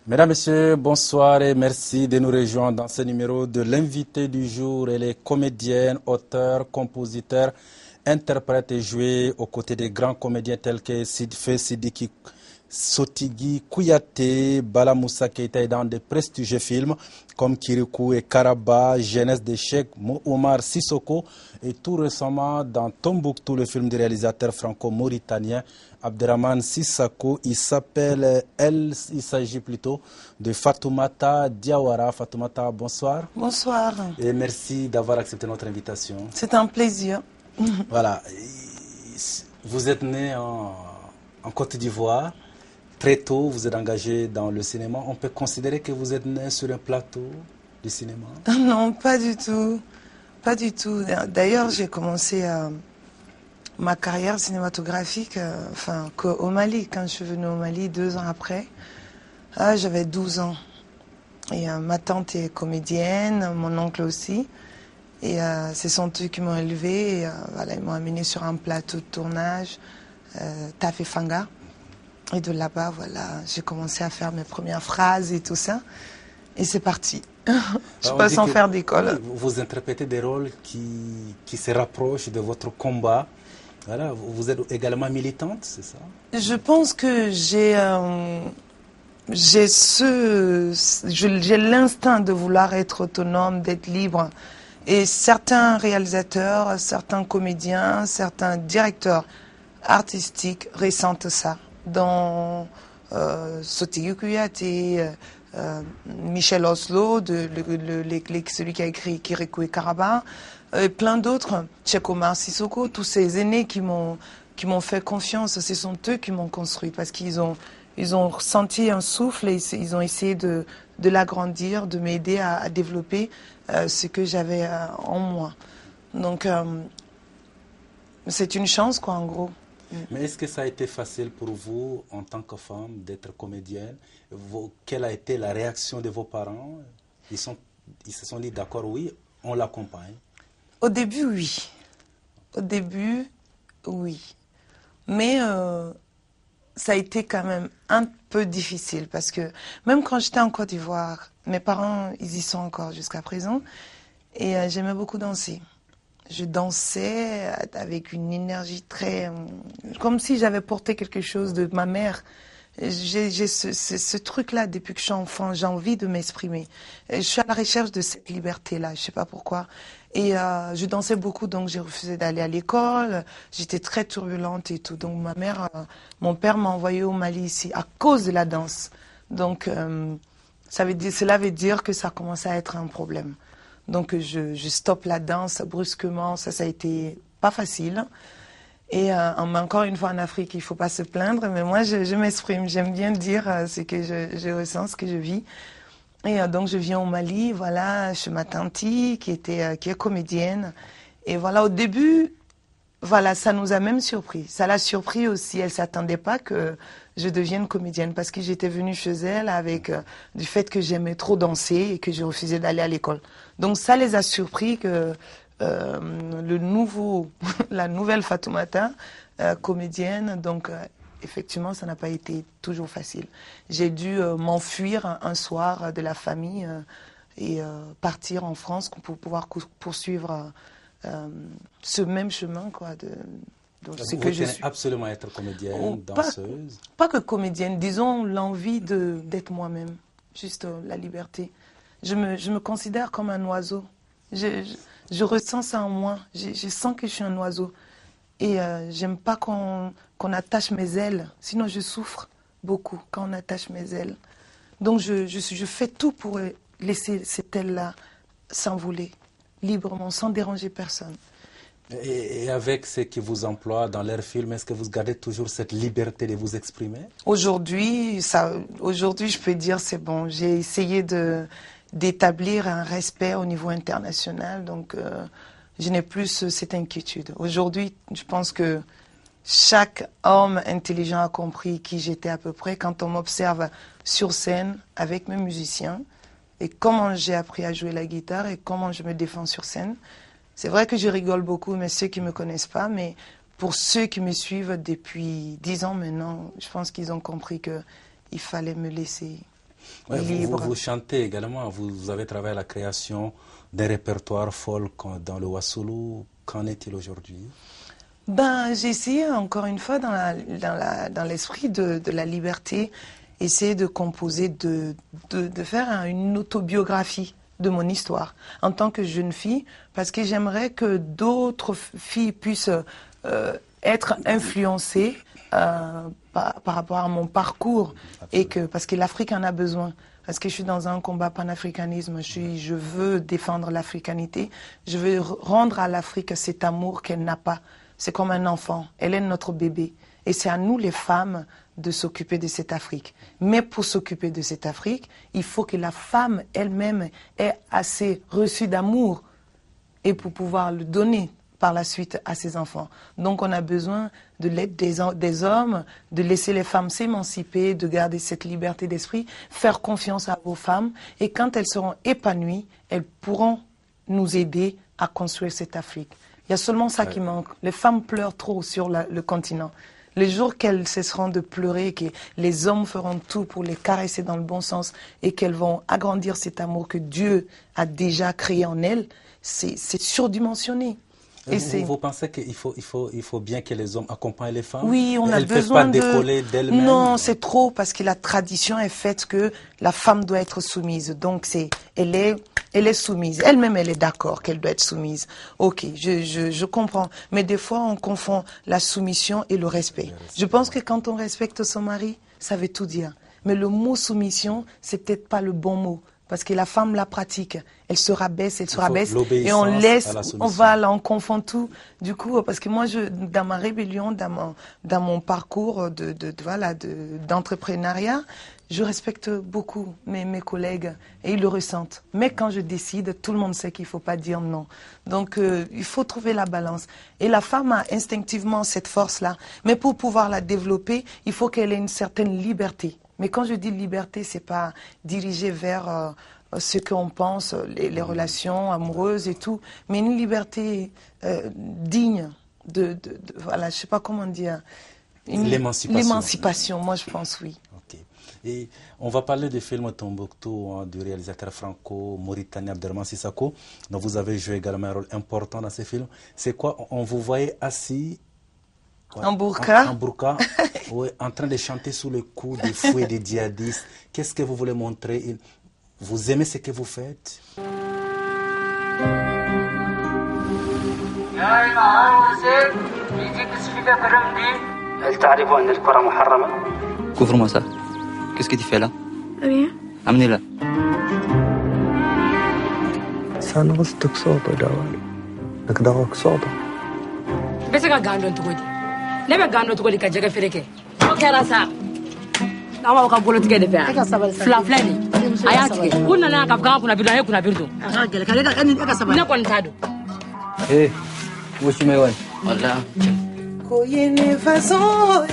Mesdames, Messieurs, bonsoir et merci de nous rejoindre dans ce numéro de l'invité du jour. Elle est comédienne, auteure, compositeur, interprète et jouée aux côtés des grands comédiens tels que Sidiki Sotigui Kouyaté, Bala Moussa Keita et dans de prestigieux films comme Kirikou et Karaba, Jeunesse d'échecs, Omar Sissoko et tout récemment dans Tombouctou, le film du réalisateur franco-mauritanien Abderrahmane Sissako. Il s'agit plutôt de Fatoumata Diawara. Fatoumata, bonsoir. Bonsoir. Et merci d'avoir accepté notre invitation. C'est un plaisir. Voilà. Vous êtes né en Côte d'Ivoire. Très tôt, vous êtes engagé dans le cinéma. On peut considérer que vous êtes né sur un plateau de cinéma? Non, pas du tout. Pas du tout. D'ailleurs, j'ai commencé ma carrière cinématographique au Mali. Quand je suis venue au Mali 2 ans après, j'avais 12 ans. Et ma tante est comédienne, mon oncle aussi. Et ce sont eux qui m'ont élevée. Et, ils m'ont amenée sur un plateau de tournage, Tafé Fanga. Et de là-bas, j'ai commencé à faire mes premières phrases et tout ça. Et c'est parti. Je passe sans faire d'école. Vous interprétez des rôles qui se rapprochent de votre combat. Voilà, vous êtes également militante, c'est ça? Je pense que j'ai l'instinct de vouloir être autonome, d'être libre. Et certains réalisateurs, certains comédiens, certains directeurs artistiques ressentent ça. Dans Sotigui Kouyaté, Michel Oslo, celui qui a écrit Kirikou et Karaba, et plein d'autres, Cheikh Omar Sissoko, tous ces aînés qui m'ont fait confiance, ce sont eux qui m'ont construit parce qu'ils ont senti un souffle et ils ont essayé de l'agrandir, de m'aider à développer ce que j'avais en moi. Donc c'est une chance quoi en gros. Mais est-ce que ça a été facile pour vous, en tant que femme, d'être comédienne? Quelle a été la réaction de vos parents? Ils se sont dit, d'accord, oui, on l'accompagne. Au début, oui. Au début, oui. Mais ça a été quand même un peu difficile parce que même quand j'étais en Côte d'Ivoire, mes parents, ils y sont encore jusqu'à présent. Et j'aimais beaucoup danser. Je dansais avec une énergie très... comme si j'avais porté quelque chose de ma mère. J'ai ce truc-là, depuis que je suis enfant, j'ai envie de m'exprimer. Je suis à la recherche de cette liberté-là, je ne sais pas pourquoi. Et je dansais beaucoup, donc j'ai refusé d'aller à l'école. J'étais très turbulente et tout. Donc mon père m'a envoyée au Mali ici à cause de la danse. Donc cela veut dire que ça commençait à être un problème. Donc je stoppe la danse brusquement, ça a été pas facile. Et encore une fois en Afrique, il ne faut pas se plaindre, mais moi je m'exprime, j'aime bien dire ce que je ressens, ce que je vis. Et donc je viens au Mali, chez ma tante qui est comédienne. Et au début, ça nous a même surpris. Ça l'a surpris aussi, elle ne s'attendait pas que je devienne comédienne parce que j'étais venue chez elle avec du fait que j'aimais trop danser et que je refusais d'aller à l'école. Donc ça les a surpris que la nouvelle Fatoumata, comédienne, donc effectivement ça n'a pas été toujours facile. J'ai dû m'enfuir un soir de la famille et partir en France pour pouvoir poursuivre ce même chemin quoi vous tenez absolument être comédienne, danseuse? Pas que comédienne, disons l'envie d'être moi-même, juste la liberté. Je me considère comme un oiseau. Je ressens ça en moi. Je sens que je suis un oiseau. Et j'aime pas qu'on attache mes ailes. Sinon, je souffre beaucoup quand on attache mes ailes. Donc, je fais tout pour laisser cette aile-là s'envoler librement, sans déranger personne. Et avec ceux qui vous emploient dans leurs films, est-ce que vous gardez toujours cette liberté de vous exprimer? Aujourd'hui, je peux dire c'est bon. J'ai essayé d'établir un respect au niveau international, donc je n'ai plus cette inquiétude. Aujourd'hui, je pense que chaque homme intelligent a compris qui j'étais à peu près quand on m'observe sur scène avec mes musiciens et comment j'ai appris à jouer la guitare et comment je me défends sur scène. C'est vrai que je rigole beaucoup, mais ceux qui ne me connaissent pas, mais pour ceux qui me suivent depuis 10 ans maintenant, je pense qu'ils ont compris qu'il fallait me laisser. Ouais, libre. Vous chantez également, vous avez travaillé à la création d'un répertoire folk dans le Wassoulou. Qu'en est-il aujourd'hui? J'ai essayé encore une fois dans l'esprit de la liberté, essayer de composer, de faire une autobiographie de mon histoire en tant que jeune fille, parce que j'aimerais que d'autres filles puissent être influencées par rapport à mon parcours. Et parce que l'Afrique en a besoin. Parce que je suis dans un combat panafricanisme, je veux défendre l'africanité, je veux rendre à l'Afrique cet amour qu'elle n'a pas. C'est comme un enfant, elle est notre bébé. Et c'est à nous les femmes de s'occuper de cette Afrique. Mais pour s'occuper de cette Afrique, il faut que la femme elle-même ait assez reçu d'amour et pour pouvoir le donner par la suite à ses enfants. Donc on a besoin de l'aide des hommes, de laisser les femmes s'émanciper, de garder cette liberté d'esprit, faire confiance à vos femmes et quand elles seront épanouies, elles pourront nous aider à construire cette Afrique. Il y a seulement ça qui manque. Les femmes pleurent trop sur le continent. Le jour qu'elles cesseront de pleurer, que les hommes feront tout pour les caresser dans le bon sens et qu'elles vont agrandir cet amour que Dieu a déjà créé en elles, c'est surdimensionné. Et vous pensez qu'il faut bien que les hommes accompagnent les femmes? Oui, on a besoin de... Elles ne peuvent pas décoller d'elles-mêmes? Non, c'est trop, parce que la tradition est faite que la femme doit être soumise. Donc, elle est soumise. Elle-même, elle est d'accord qu'elle doit être soumise. Ok, je comprends. Mais des fois, on confond la soumission et le respect. Je pense que quand on respecte son mari, ça veut tout dire. Mais le mot soumission, c'est peut-être pas le bon mot. Parce que la femme la pratique, elle se rabaisse, et on laisse, on confond tout. Du coup, parce que moi, dans ma rébellion, dans mon parcours d'entrepreneuriat, je respecte beaucoup mes collègues et ils le ressentent. Mais quand je décide, tout le monde sait qu'il ne faut pas dire non. Donc, il faut trouver la balance. Et la femme a instinctivement cette force-là. Mais pour pouvoir la développer, il faut qu'elle ait une certaine liberté. Mais quand je dis liberté, c'est pas dirigé vers ce qu'on pense, les relations amoureuses et tout, mais une liberté digne voilà, je sais pas comment dire. L'émancipation, moi je pense oui. Okay. Et on va parler du film Tombouctou du réalisateur franco-mauritanien Abderrahmane Sissako, dont vous avez joué également un rôle important dans ce film. C'est quoi? On vous voyait assis en burqa. En burqa, oui, en train de chanter sous le coup des fouets des djihadistes. Qu'est-ce que vous voulez montrer? Vous aimez ce que vous faites? هل تعرف أن الكرة محرمة؟ كفر موسى. Qu'est-ce que tu fais là? Rien. Amenez-la. سنغصتك صوته دوالي لك دغك صوته بس قاعد تقولي نبي قاعد تقولي كجاك فريكه اوكي راسا نعم بقى بقول تكده فيها فلان فلاني اياتك كنا انا كبقى كنا بيدو كنا بيردو اجل كده انا سبب نكون تادو ايه وش ما يوان والله كويني فاسون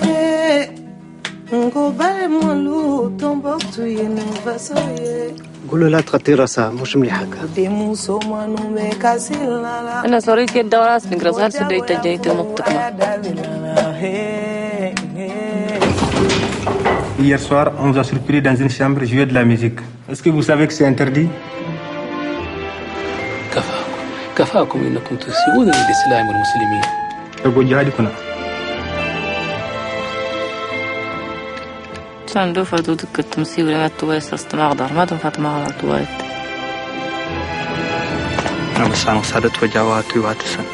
ngo bale molu Tombouctou yene vasoye قولوا لا تغطي راسها مش مليحة demu somanu me kasilala انا صريت كده راس من غير سديت جيت مقطع Hier soir, on nous a surpris dans une chambre jouer de la musique. Est-ce que vous savez que c'est interdit? كفاكم انكم تسيئون للاسلام والمسلمين. تقول جهادي كنا. سندو فدود التمسي ولا تويس استماغدر ما دفعت مع تويت أنا بس أنا صارت وجواتي واتسن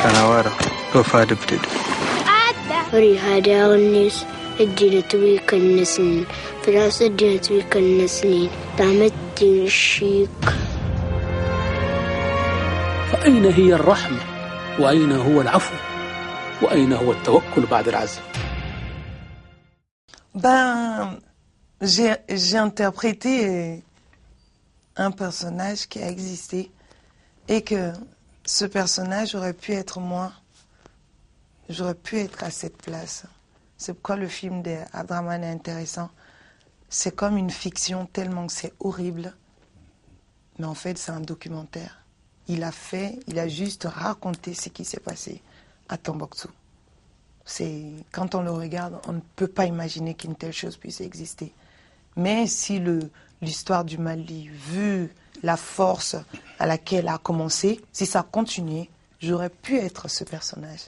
شنوارة وفاد بدد فري هذا الناس الدين توي كالنسنين فراس الدين توي كالنسنين دامت دين الشيك فأين هي الرحمة وأين هو العفو وأين هو التوكل بعد العزل؟ J'ai interprété un personnage qui a existé et que ce personnage aurait pu être moi. J'aurais pu être à cette place. C'est pourquoi le film d'Abderrahmane est intéressant. C'est comme une fiction tellement que c'est horrible. Mais en fait, c'est un documentaire. Il a juste raconté ce qui s'est passé à Tombouctou. Quand on le regarde, on ne peut pas imaginer qu'une telle chose puisse exister. Mais si l'histoire du Mali, vu la force à laquelle a commencé, si ça continuait, j'aurais pu être ce personnage.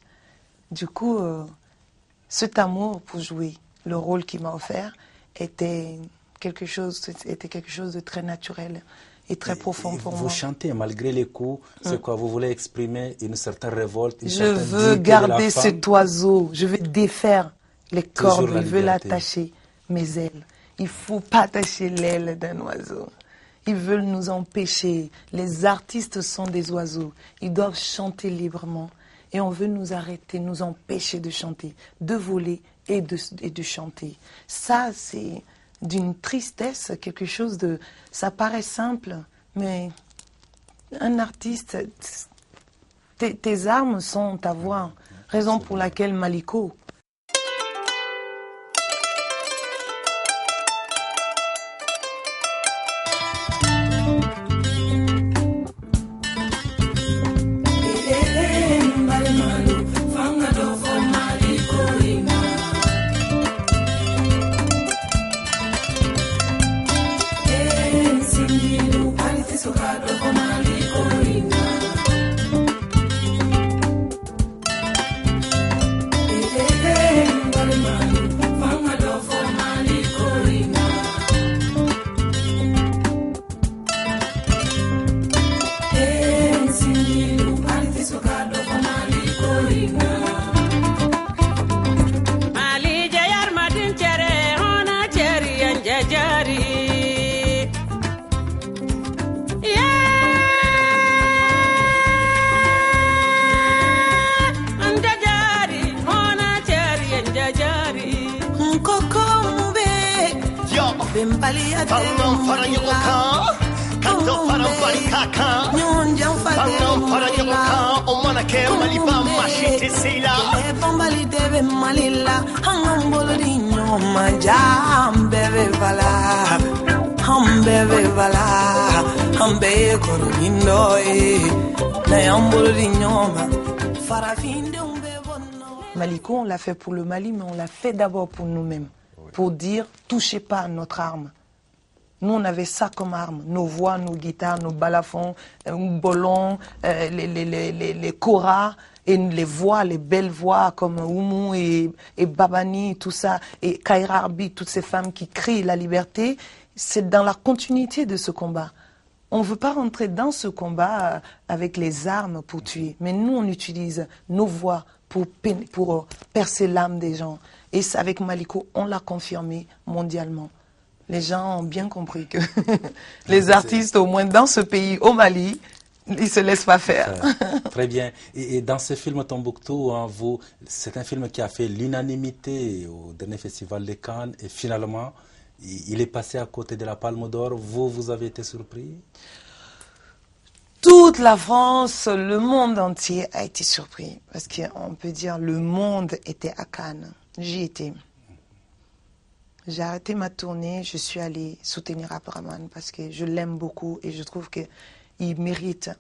Du coup, cet amour pour jouer le rôle qu'il m'a offert était quelque chose de très naturel et très profond pour moi. Vous chantez malgré les coups, c'est quoi? Vous voulez exprimer une certaine révolte, Je veux garder cet oiseau, je veux défaire les cordes, je veux l'attacher, mes ailes. Il ne faut pas attacher l'aile d'un oiseau. Ils veulent nous empêcher. Les artistes sont des oiseaux. Ils doivent chanter librement. Et on veut nous arrêter, nous empêcher de chanter, de voler et de chanter. Ça, c'est d'une tristesse, quelque chose de... Ça paraît simple, mais un artiste, tes armes sont ta voix. Raison pour laquelle Maliko... Maliko, on l'a fait pour le Mali, mais on l'a fait d'abord pour nous-mêmes. Pour dire, touchez pas à notre arme. Nous, on avait ça comme arme. Nos voix, nos guitares, nos balafons, bolons, les koras, et les voix, les belles voix comme Oumou et Babani, tout ça, et Kaira Arbi, toutes ces femmes qui crient la liberté. C'est dans la continuité de ce combat. On ne veut pas rentrer dans ce combat avec les armes pour tuer. Mais nous, on utilise nos voix pour percer l'âme des gens. Et avec Maliko, on l'a confirmé mondialement. Les gens ont bien compris que les artistes, au moins dans ce pays, au Mali, ils ne se laissent pas faire. Très bien. Et dans ce film Tombouctou, hein, c'est un film qui a fait l'unanimité au dernier festival de Cannes. Et finalement, il est passé à côté de la Palme d'Or. Vous avez été surpris? Toute la France, le monde entier a été surpris. Parce qu'on peut dire le monde était à Cannes. J'y étais. J'ai arrêté ma tournée, je suis allée soutenir Abdraman parce que je l'aime beaucoup et je trouve qu'il mérite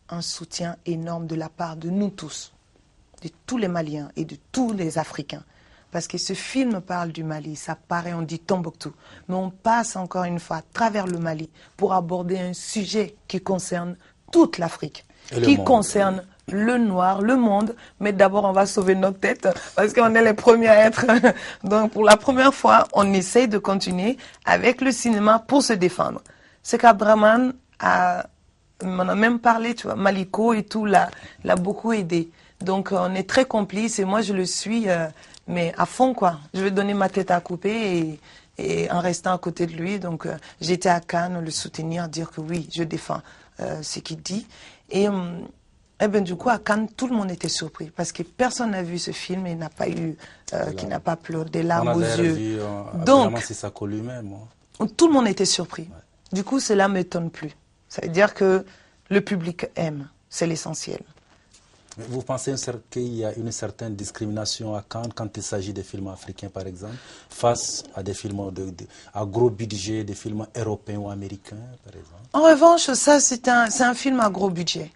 un soutien énorme de la part de nous tous, de tous les Maliens et de tous les Africains. Parce que ce film parle du Mali, ça paraît, on dit Tombouctou, mais on passe encore une fois à travers le Mali pour aborder un sujet qui concerne toute l'Afrique, qui concerne le noir, le monde, mais d'abord on va sauver notre tête parce qu'on est les premiers à être. Donc pour la première fois, on essaye de continuer avec le cinéma pour se défendre. C'est qu'Abdraman m'en a même parlé, tu vois, Maliko et tout l'a beaucoup aidé. Donc on est très complices et moi je le suis, mais à fond quoi. Je vais donner ma tête à couper et en restant à côté de lui. Donc j'étais à Cannes le soutenir, dire que oui, je défends ce qu'il dit. Et ben du coup à Cannes tout le monde était surpris parce que personne n'a vu ce film et n'a pas eu, qui n'a pas pleuré des larmes aux yeux. Vu, donc c'est ça qu'on lui-même. Tout le monde était surpris. Ouais. Du coup cela ne m'étonne plus. Ça veut dire que le public aime, c'est l'essentiel. Vous pensez qu'il y a une certaine discrimination à Cannes quand il s'agit des films africains, par exemple, face à des films à gros budget, des films européens ou américains, par exemple? En revanche, ça, c'est un film à gros budget.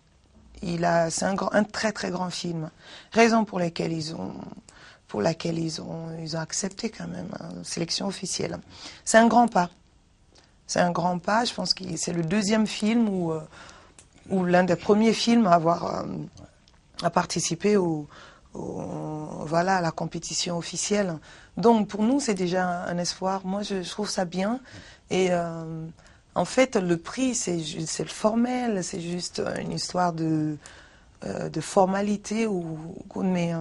C'est un très très grand film. Raison pour laquelle pour laquelle ils ont accepté quand même une sélection officielle. C'est un grand pas. C'est un grand pas. Je pense que c'est le deuxième film ou l'un des premiers films à avoir à participer voilà, à la compétition officielle. Donc pour nous, c'est déjà un espoir. Moi, je trouve ça bien. Et en fait, le prix, c'est le formel, c'est juste une histoire de formalité. Mais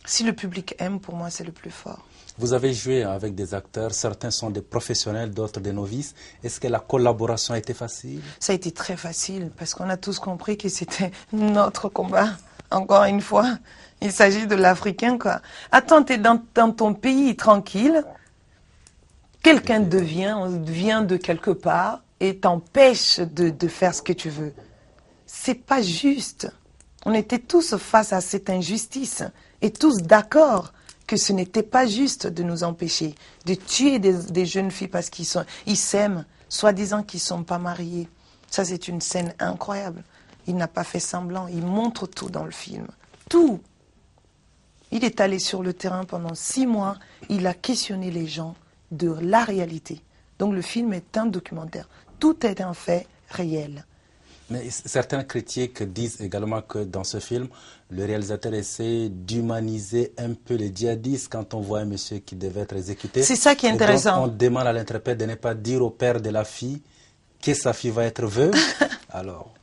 si le public aime, pour moi, c'est le plus fort. Vous avez joué avec des acteurs, certains sont des professionnels, d'autres des novices. Est-ce que la collaboration a été facile? Ça a été très facile, parce qu'on a tous compris que c'était notre combat. Encore une fois, il s'agit de l'Africain, quoi. Attends, t'es dans ton pays tranquille, quelqu'un vient de quelque part et t'empêche de faire ce que tu veux. C'est pas juste. On était tous face à cette injustice et tous d'accord que ce n'était pas juste de nous empêcher de tuer des jeunes filles parce qu'ils s'aiment, soi-disant qu'ils ne sont pas mariés. Ça, c'est une scène incroyable. Il n'a pas fait semblant. Il montre tout dans le film. Tout. Il est allé sur le terrain pendant 6 mois. Il a questionné les gens de la réalité. Donc le film est un documentaire. Tout est un fait réel. Mais certains critiques disent également que dans ce film, le réalisateur essaie d'humaniser un peu les djihadistes quand on voit un monsieur qui devait être exécuté. C'est ça qui est intéressant. Donc on demande à l'interprète de ne pas dire au père de la fille que sa fille va être veuve. Alors...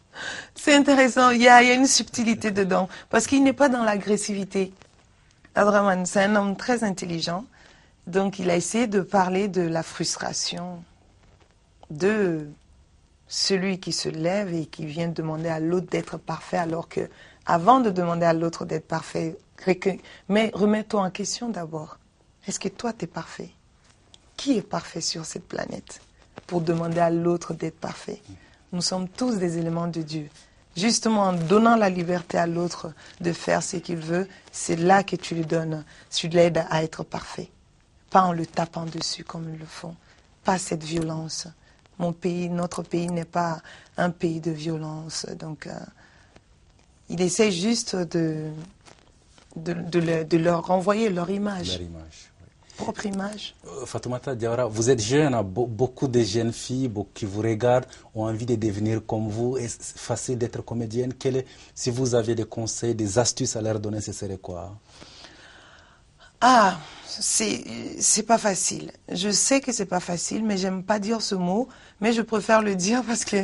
C'est intéressant, il y a une subtilité dedans, parce qu'il n'est pas dans l'agressivité. Abdraman, c'est un homme très intelligent, donc il a essayé de parler de la frustration de celui qui se lève et qui vient demander à l'autre d'être parfait, alors que avant de demander à l'autre d'être parfait, mais remets-toi en question d'abord. Est-ce que toi, tu es parfait? Qui est parfait sur cette planète pour demander à l'autre d'être parfait? Nous sommes tous des éléments de Dieu. Justement, en donnant la liberté à l'autre de faire ce qu'il veut, c'est là que tu lui donnes, tu l'aides à être parfait. Pas en le tapant dessus comme ils le font. Pas cette violence. Mon pays, notre pays n'est pas un pays de violence. Donc, il essaie juste de leur renvoyer leur image. Leur image. Propre image. Fatoumata Diawara, vous êtes jeune, beaucoup de jeunes filles qui vous regardent ont envie de devenir comme vous. Est-ce facile d'être comédienne? Si vous avez des conseils, des astuces à leur donner, ce serait quoi? Ah, c'est pas facile. Je sais que c'est pas facile, mais j'aime pas dire ce mot. Mais je préfère le dire parce que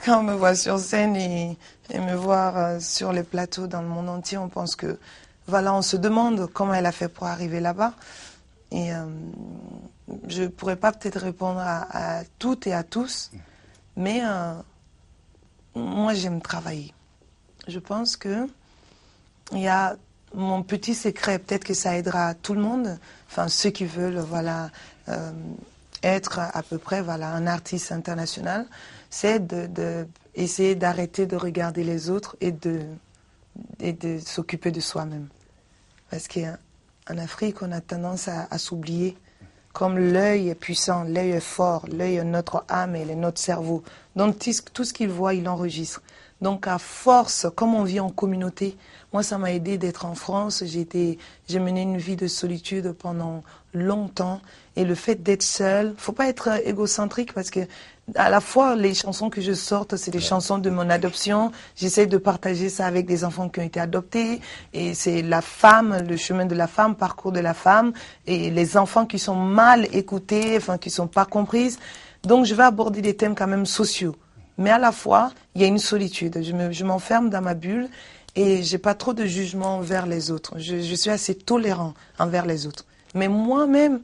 quand on me voit sur scène et me voir sur les plateaux dans le monde entier, on pense que, voilà, on se demande comment elle a fait pour arriver là-bas. Et je ne pourrais pas peut-être répondre à toutes et à tous, mais moi j'aime travailler. Je pense que il y a mon petit secret, peut-être que ça aidera tout le monde, enfin ceux qui veulent, voilà, être à peu près, voilà, un artiste international, c'est d'essayer d'arrêter de regarder les autres et de s'occuper de soi-même. Parce qu'en Afrique, on a tendance à s'oublier. Comme l'œil est puissant, l'œil est fort, l'œil est notre âme et notre cerveau. Donc tout ce qu'il voit, il enregistre. Donc à force, comme on vit en communauté, moi ça m'a aidé d'être en France. J'ai mené une vie de solitude pendant longtemps. Et le fait d'être seul, faut pas être égocentrique parce que à la fois les chansons que je sorte, c'est des chansons de mon adoption. J'essaie de partager ça avec des enfants qui ont été adoptés. Et c'est la femme, le chemin de la femme, parcours de la femme. Et les enfants qui sont mal écoutés, enfin qui sont pas comprises. Donc je vais aborder des thèmes quand même sociaux. Mais à la fois, il y a une solitude. Je m'enferme dans ma bulle et j'ai pas trop de jugement envers les autres. Je suis assez tolérant envers les autres. Mais moi-même,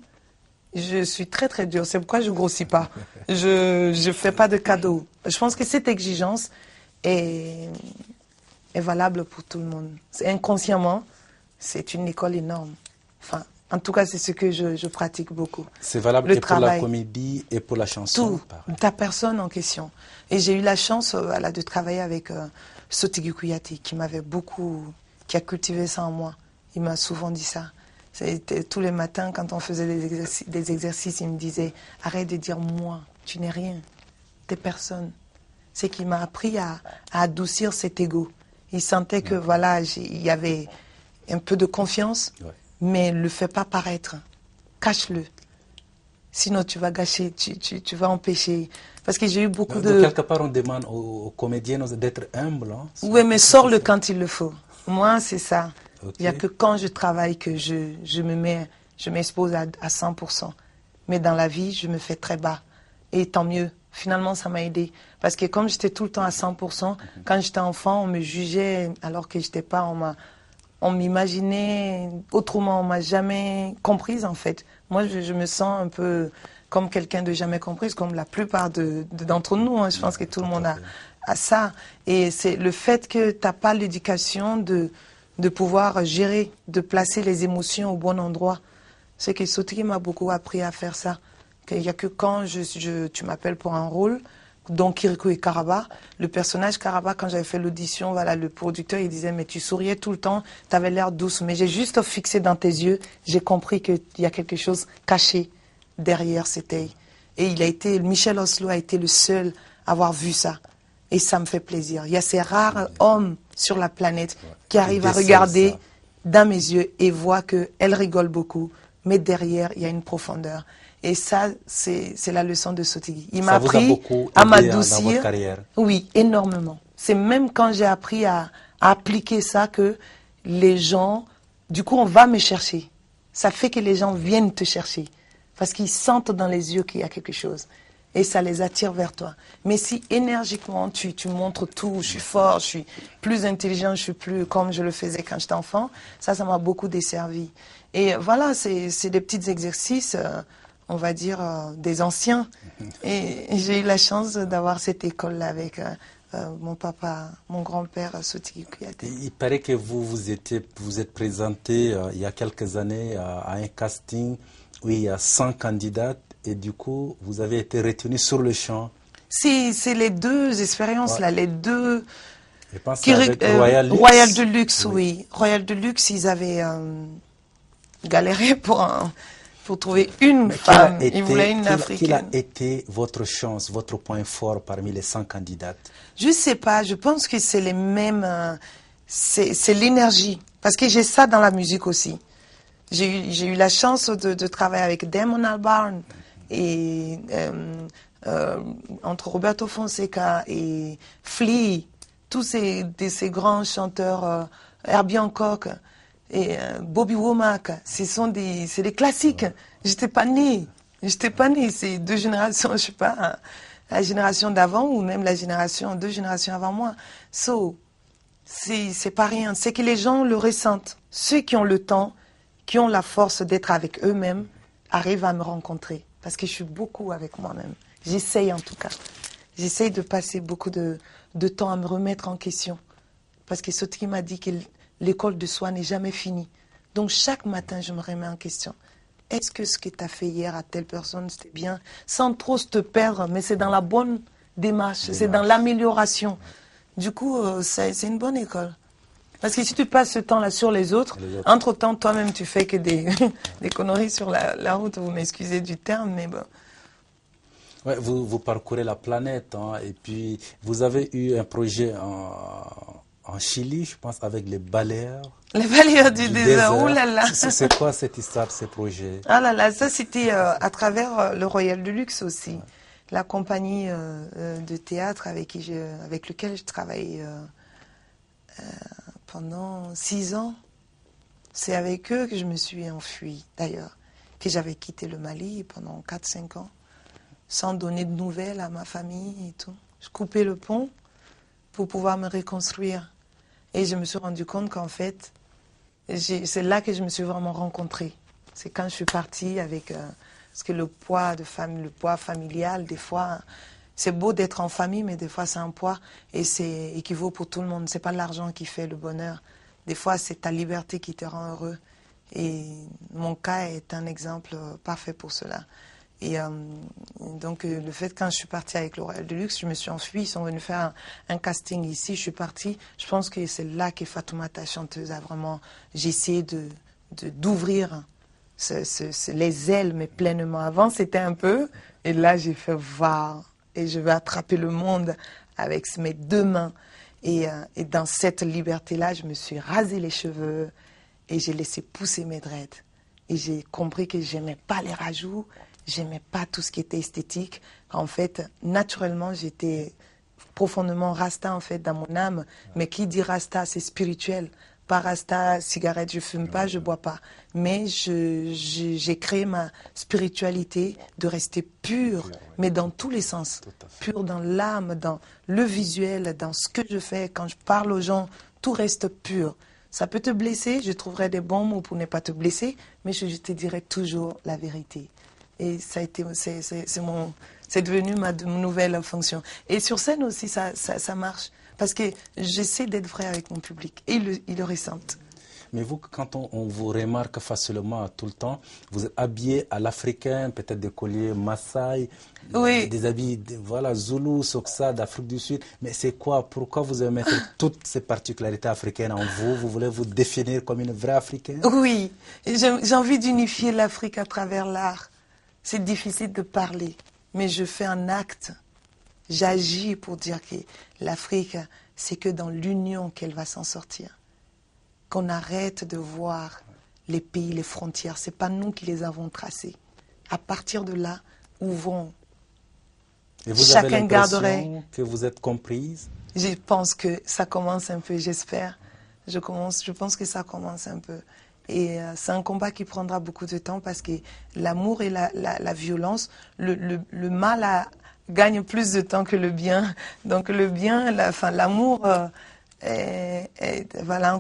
je suis très très dur. C'est pourquoi je grossis pas. Je fais pas de cadeaux. Je pense que cette exigence est valable pour tout le monde. Inconsciemment, c'est une école énorme. Enfin, en tout cas, c'est ce que je pratique beaucoup. C'est valable et pour la comédie et pour la chanson. Tout, ta personne en question. Et j'ai eu la chance voilà, de travailler avec Sotigui Kouyaté, qui a cultivé ça en moi. Il m'a souvent dit ça. Tous les matins, quand on faisait des exercices, il me disait « Arrête de dire moi, tu n'es rien, t'es personne ». C'est qu'il m'a appris à adoucir cet ego. Il sentait que voilà, il y avait un peu de confiance, mais ne le fais pas paraître. Cache-le. Sinon, tu vas gâcher, tu vas empêcher. Parce que j'ai eu beaucoup de... Quelque part, on demande aux comédiens d'être humbles. Hein, oui, mais sors-le quand il le faut. Moi, c'est ça. Il n'y a que quand je travaille que je m'expose à 100%. Mais dans la vie, je me fais très bas. Et tant mieux. Finalement, ça m'a aidé. Parce que comme j'étais tout le temps à 100%, quand j'étais enfant, on me jugeait alors que je n'étais pas. On m'imaginait autrement. On ne m'a jamais comprise, en fait. Moi, je me sens un peu comme quelqu'un de jamais comprise, comme la plupart d'entre nous. Hein. Je pense que tout le monde a ça. Et c'est le fait que tu n'as pas l'éducation de pouvoir gérer, de placer les émotions au bon endroit. C'est que Sotigi m'a beaucoup appris à faire ça. Il n'y a que quand tu m'appelles pour un rôle, dont Kirikou et Karaba, le personnage Karaba, quand j'avais fait l'audition, voilà, le producteur, il disait, mais tu souriais tout le temps, tu avais l'air douce, mais j'ai juste fixé dans tes yeux, j'ai compris qu'il y a quelque chose caché derrière c'était. Et Michel Oslo a été le seul à avoir vu ça. Et ça me fait plaisir. Il y a ces rares hommes sur la planète qui arrivent à regarder dans mes yeux et voient qu'elle rigole beaucoup, mais derrière, il y a une profondeur. Et ça, c'est la leçon de Sotigi. Il m'a appris à m'adoucir. Oui, énormément. C'est même quand j'ai appris à appliquer ça que les gens, du coup, on va me chercher. Ça fait que les gens viennent te chercher. Parce qu'ils sentent dans les yeux qu'il y a quelque chose. Et ça les attire vers toi. Mais si énergiquement, tu montres tout, je suis fort, je suis plus intelligent, je suis plus comme je le faisais quand j'étais enfant, ça m'a beaucoup desservi. Et voilà, c'est des petits exercices, on va dire, des anciens. Et j'ai eu la chance d'avoir cette école-là avec mon papa, mon grand-père, Sotigi Kouyaté. Il paraît que vous êtes présenté il y a quelques années à un casting où il y a 100 candidates. Et du coup, vous avez été retenu sur le champ. C'est les deux expériences là, les deux. Je pense avec Royal Deluxe, oui. Royal Deluxe, ils avaient galéré pour trouver une femme. Ils voulaient une africaine. Quelle a été votre chance, votre point fort parmi les 100 candidates? Je ne sais pas. Je pense que c'est les mêmes. C'est l'énergie. Parce que j'ai ça dans la musique aussi. J'ai eu la chance de travailler avec Damon Albarn. Et entre Roberto Fonseca et Flea, tous ces grands chanteurs, Herbie Hancock et Bobby Womack, c'est des classiques. J'étais pas née, c'est deux générations, je sais pas, la génération d'avant ou même deux générations avant moi. C'est pas rien, c'est que les gens le ressentent. Ceux qui ont le temps, qui ont la force d'être avec eux-mêmes, arrivent à me rencontrer. Parce que je suis beaucoup avec moi-même. J'essaye en tout cas. J'essaye de passer beaucoup de temps à me remettre en question. Parce que Sotigi m'a dit que l'école de soi n'est jamais finie. Donc chaque matin, je me remets en question. Est-ce que ce que tu as fait hier à telle personne, c'était bien? Sans trop te perdre, mais c'est dans la bonne démarche, c'est dans l'amélioration. Du coup, c'est une bonne école. Parce que si tu passes ce temps-là sur les autres, entre-temps, toi-même, tu fais que des conneries sur la route. Vous m'excusez du terme, mais bon. Ouais, vous parcourez la planète, hein, et puis vous avez eu un projet en Chili, je pense, avec les balayeurs. Les balayeurs du désert, oh là là. C'est quoi cette histoire, ce projet? Ah là là, ça c'était à travers le Royal Deluxe aussi. Ouais. La compagnie de théâtre avec lequel je travaille pendant 6 ans. C'est avec eux que je me suis enfuie, d'ailleurs. Que j'avais quitté le Mali pendant 4-5 ans, sans donner de nouvelles à ma famille et tout. Je coupais le pont pour pouvoir me reconstruire. Et je me suis rendu compte qu'en fait, c'est là que je me suis vraiment rencontrée. C'est quand je suis partie avec... parce que le poids familial, des fois, c'est beau d'être en famille, mais des fois c'est un poids et c'est équivaut pour tout le monde. C'est pas l'argent qui fait le bonheur. Des fois, c'est ta liberté qui te rend heureux. Et mon cas est un exemple parfait pour cela. Et donc, le fait quand je suis partie avec le Royal Deluxe, je me suis enfuie. Ils sont venus faire un casting ici. Je suis partie. Je pense que c'est là que Fatoumata, chanteuse, a vraiment... J'ai essayé d'ouvrir les ailes, mais pleinement. Avant, c'était un peu... Et là, j'ai fait voir. Et je vais attraper le monde avec mes 2 mains. Et dans cette liberté-là, je me suis rasé les cheveux. Et j'ai laissé pousser mes dreads. Et j'ai compris que j'aimais pas les rajouts, j'aimais pas tout ce qui était esthétique. En fait, naturellement, j'étais profondément rasta en fait dans mon âme. Mais qui dit rasta, c'est spirituel. Pas rasta, cigarette, je fume pas, je bois pas. Mais j'ai créé ma spiritualité de rester pure, mais dans tous les sens. Pure dans l'âme, dans le visuel, dans ce que je fais. Quand je parle aux gens, tout reste pur. Ça peut te blesser, je trouverai des bons mots pour ne pas te blesser, mais je te dirai toujours la vérité. Et ça a été, c'est devenu ma nouvelle fonction. Et sur scène aussi, ça marche. Parce que j'essaie d'être vrai avec mon public. Et ils le ressentent. Mais vous, quand on vous remarque facilement tout le temps, vous êtes habillé à l'africain, peut-être des colliers Maasai, oui. Des habits, voilà, Zoulou, Soksa, d'Afrique du Sud. Mais c'est quoi? Pourquoi vous aimez mettre toutes ces particularités africaines en vous? Vous voulez vous définir comme une vraie africaine? Oui, j'ai envie d'unifier l'Afrique à travers l'art. C'est difficile de parler, mais je fais un acte. J'agis pour dire que l'Afrique, c'est que dans l'union qu'elle va s'en sortir. Qu'on arrête de voir les pays, les frontières. Ce n'est pas nous qui les avons tracées. À partir de là, ouvrons. Et vous avez l'impression que vous êtes comprise? Je pense que ça commence un peu, j'espère. Je pense que ça commence un peu. Et c'est un combat qui prendra beaucoup de temps parce que l'amour et la violence, le mal gagne plus de temps que le bien. Donc le bien, l'amour, voilà, un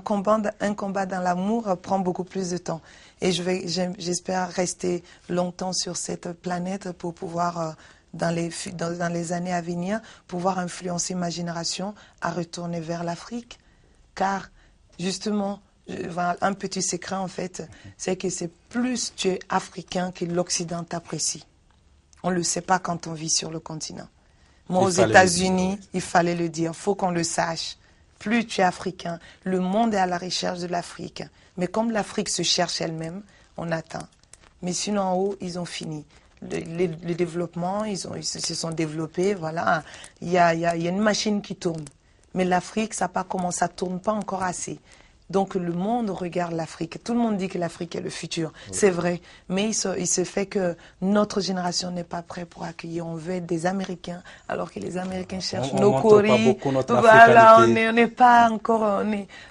combat dans l'amour prend beaucoup plus de temps. Et j'espère rester longtemps sur cette planète pour pouvoir, dans les années à venir, pouvoir influencer ma génération à retourner vers l'Afrique. Car, justement, un petit secret en fait, c'est que c'est plus tu es africain que l'Occident t'apprécie. On ne le sait pas quand on vit sur le continent. Moi, aux États-Unis, il fallait le dire, il faut qu'on le sache. Plus tu es africain, le monde est à la recherche de l'Afrique. Mais comme l'Afrique se cherche elle-même, on attend. Mais sinon, en haut, ils ont fini. Le développement, ils se sont développés, voilà. Il y a une machine qui tourne. Mais l'Afrique, ça ne tourne pas encore assez. Donc le monde regarde l'Afrique. Tout le monde dit que l'Afrique est le futur. Oui. C'est vrai. Mais il se fait que notre génération n'est pas prête pour accueillir. On veut être des Américains, alors que les Américains cherchent nos coris. Voilà, on n'est pas encore...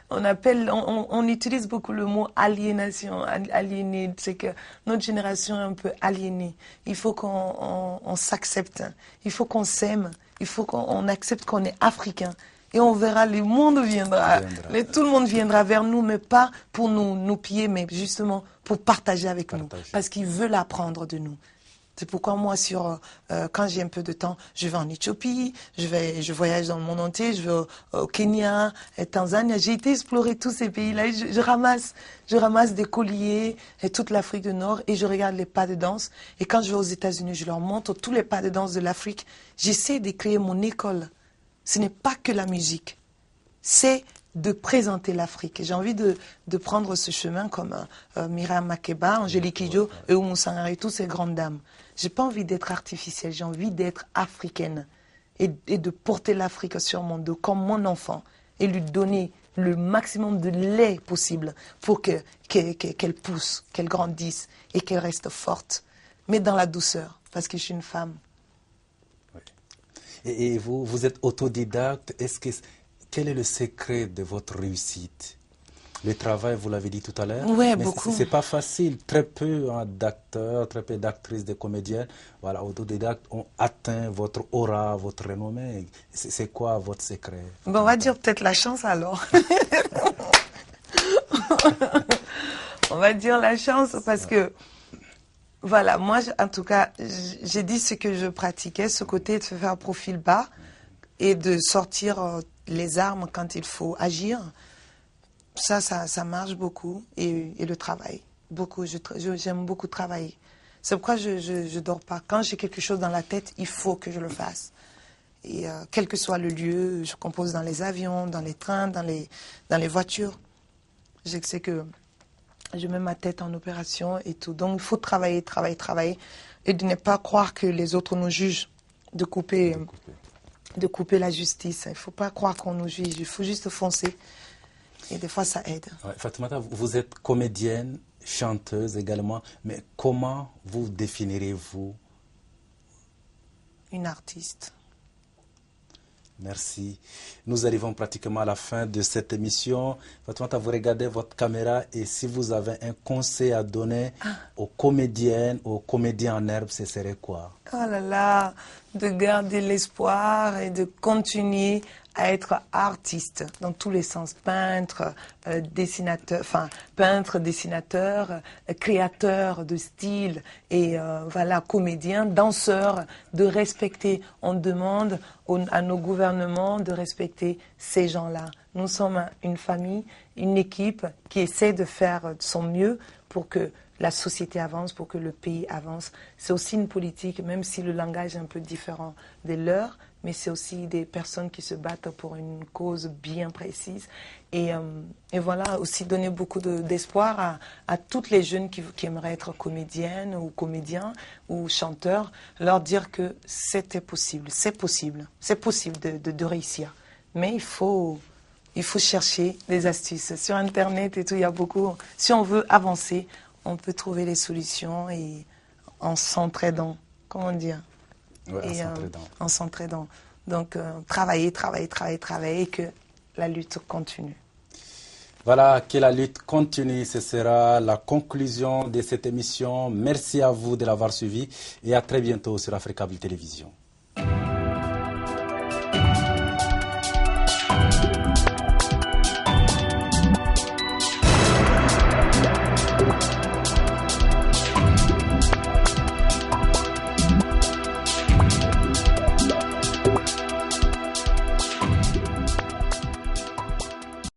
On utilise beaucoup le mot aliénation, aliéné. C'est que notre génération est un peu aliénée. Il faut qu'on s'accepte. Il faut qu'on s'aime. Il faut qu'on accepte qu'on est africain. Et on verra, le monde viendra. Tout le monde viendra vers nous, mais pas pour nous piller, mais justement pour partager avec nous. Parce qu'ils veulent apprendre de nous. C'est pourquoi moi, quand j'ai un peu de temps, je vais en Éthiopie, je voyage dans le monde entier, je vais au Kenya, Tanzanie. J'ai été explorer tous ces pays-là. Je ramasse des colliers et toute l'Afrique du Nord et je regarde les pas de danse. Et quand je vais aux États-Unis, je leur montre tous les pas de danse de l'Afrique. J'essaie de créer mon école. Ce n'est pas que la musique, c'est de présenter l'Afrique. J'ai envie de prendre ce chemin comme Myriam Makeba, Angélique Kidjo et Oumou Sangaré, toutes ces grandes dames. Je n'ai pas envie d'être artificielle, j'ai envie d'être africaine et de porter l'Afrique sur mon dos comme mon enfant et lui donner le maximum de lait possible pour qu'elle pousse, qu'elle grandisse et qu'elle reste forte, mais dans la douceur, parce que je suis une femme. Et vous êtes autodidacte. Quel est le secret de votre réussite? Le travail, vous l'avez dit tout à l'heure. Oui, beaucoup. C'est pas facile. Très peu d'acteurs, très peu d'actrices, de comédiennes, voilà, autodidactes ont atteint votre aura, votre renommée. C'est quoi votre secret? Bon, on va dire peut-être la chance alors. On va dire la chance parce que voilà, moi, en tout cas, j'ai dit ce que je pratiquais, ce côté de se faire profil bas et de sortir les armes quand il faut agir. Ça marche beaucoup. Et le travail, beaucoup. J'aime beaucoup travailler. C'est pourquoi je ne dors pas. Quand j'ai quelque chose dans la tête, il faut que je le fasse. Et quel que soit le lieu, je compose dans les avions, dans les trains, dans les voitures. Je sais que... je mets ma tête en opération et tout. Donc, il faut travailler et de ne pas croire que les autres nous jugent, de couper la justice. Il ne faut pas croire qu'on nous juge, il faut juste foncer. Et des fois, ça aide. Ouais, Fatoumata, vous êtes comédienne, chanteuse également, mais comment vous définirez-vous? Une artiste. Merci. Nous arrivons pratiquement à la fin de cette émission. Fatoumata, vous regardez votre caméra et si vous avez un conseil à donner aux comédiennes, aux comédiens en herbe, ce serait quoi? Oh là là, de garder l'espoir et de continuer à être artiste dans tous les sens, peintre, dessinateur, créateur de style et voilà, comédien, danseur, de respecter. On demande à nos gouvernements de respecter ces gens-là. Nous sommes une famille, une équipe qui essaie de faire son mieux pour que la société avance, pour que le pays avance. C'est aussi une politique, même si le langage est un peu différent de leur, mais c'est aussi des personnes qui se battent pour une cause bien précise. Et voilà, aussi donner beaucoup d'espoir à toutes les jeunes qui aimeraient être comédiennes ou comédiens ou chanteurs, leur dire que c'est possible de réussir. Mais il faut chercher des astuces. Sur Internet et tout, il y a beaucoup. Si on veut avancer, on peut trouver les solutions et en s'entraidant, comment dire, ouais, en s'entraidant. Donc, travailler et que la lutte continue. Voilà, que la lutte continue, ce sera la conclusion de cette émission. Merci à vous de l'avoir suivi et à très bientôt sur Africable Télévision.